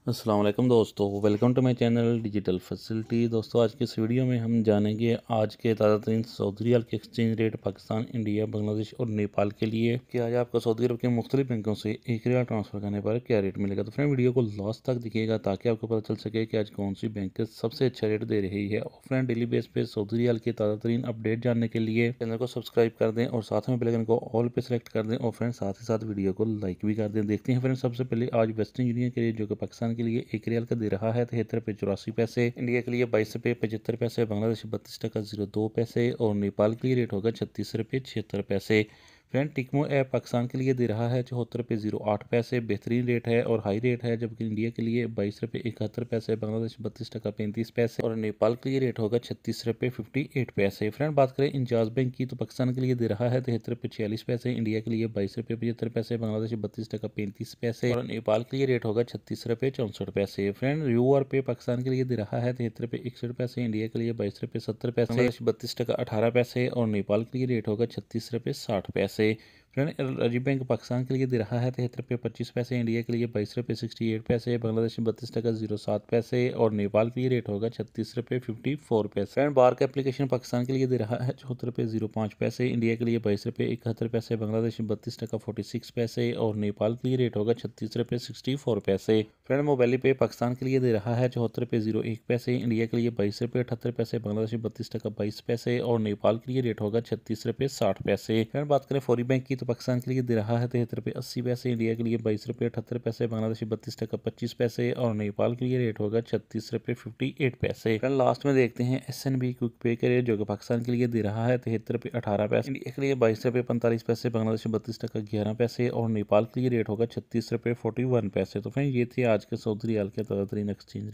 अस्सलाम वालेकुम दोस्तों, welcome to my channel Digital Facility. दोस्तों, आज की इस वीडियो में हम जानेंगे आज के ताज़ा तरीन सऊदी रियाल के exchange rate Pakistan, India, Bangladesh और नेपाल के लिए कि आज आपको सऊदी अरब के मुख्तलिफ बैंकों से एक रियाल ट्रांसफ़र करने पर क्या रेट मिलेगा। तो फ्रेंड, वीडियो को लास्ट तक दिखिएगा ताकि आपको पता चल सके कि आज कौन सी बैंक सबसे अच्छा रेट दे रही है। और फ्रेंड, डेली बेस पे सऊदी रियाल के ताज़ा तरीन अपडेट जानने के लिए चैनल को सब्सक्राइब कर दें और साथ में बेल आइकन को ऑल पे सेलेक्ट कर दें। और फ्रेंड, साथ ही साथ वीडियो को लाइक भी कर दें। देखते हैं फ्रेंड, सबसे पहले आज वेस्टर्न यूनियन के लिए जो कि पाकिस्तान के लिए एक रियाल दे रहा है 73 रुपये 84 पैसे, इंडिया के लिए 22 रुपये 75 पैसे, बांग्लादेश 32 टका 02 पैसे और नेपाल के लिए रेट होगा 36 रुपये 76 पैसे। फ्रेंड, टिकमो ऐप पाकिस्तान के लिए दे रहा है 74 रुपये 08 पैसे, बेहतरीन रेट है और हाई रेट है, जबकि इंडिया के लिए 22 रुपये 71 पैसे, बांग्लादेश 32 टका 35 पैसे और नेपाल के लिए रेट होगा 36 रुपये 58 पैसे। फ्रेंड, बात करें इंजाज बैंक की तो पाकिस्तान के लिए दे रहा है 73 रुपये 46 पैसे, इंडिया के लिए 22 रुपये 75 पैसे, बांग्लादेश 32 टका 35 पैसे और नेपाल के लिए रेट होगा 36 रुपये 64 पैसे। फ्रेंड, यूआर पे पाकिस्तान के लिए दे रहा है 73 रुपये 61 पैसे, इंडिया के लिए 22 रुपये 70 पैसे, बांग्लादेश 32 टका 18 पैसे और नेपाल के लिए रेट होगा 36 रुपये 60 पैसे। फ्रेंड, अजीब बैंक पाकिस्तान के लिए दे रहा है 73 रुपये 25 पैसे, इंडिया के लिए 22 रुपये 68 पैसे, बांग्लादेश में 32 टका 07 पैसे और नेपाल के लिए रेट होगा 36 रुपये 54 पैसे। फ्रेंड, बार का एप्लीकेशन पाकिस्तान के लिए दे रहा है 74 रुपये 05 पैसे, इंडिया के लिए 22 रुपये 71 पैसे, बांग्लादेश में 32 टका 46 पैसे और नेपाल के लिए रेट होगा 36 रुपये 64 पैसे। फ्रेंड, मोबाइल पे पाकिस्तान के लिए दे रहा है 74 रुपये 01 पैसे, इंडिया के लिए 22 रुपये 78 पैसे, बांग्लादेश में 32 टका 22 पैसे और नेपाल के लिए रेट होगा 36 रुपये 60 पैसे। फ्रेंड, बात करें फौरी बैंक की तो पाकिस्तान के लिए दे रहा है 73 रुपये 80 पैसे, इंडिया के लिए 22 रुपये 78 पैसे, बांग्लादेश में 32 टका 25 पैसे और नेपाल के लिए रेट होगा 36 रुपये 58 पैसे। फ्रेंड, लास्ट में देखते हैं SNB क्विक पे के रेट जो कि पाकिस्तान के लिए दे रहा है 73 रुपये 18 पैसे, इंडिया के लिए 22 रुपये 45 पैसे, बांग्लादेश में 32 टका 11 पैसे और नेपाल के लिए रेट होगा 36 रुपये 41 पैसे। तो फ्रेंड, ये थे आज के सऊदी रियाल के ताज़ा तरीन एक्सचेंज रेट।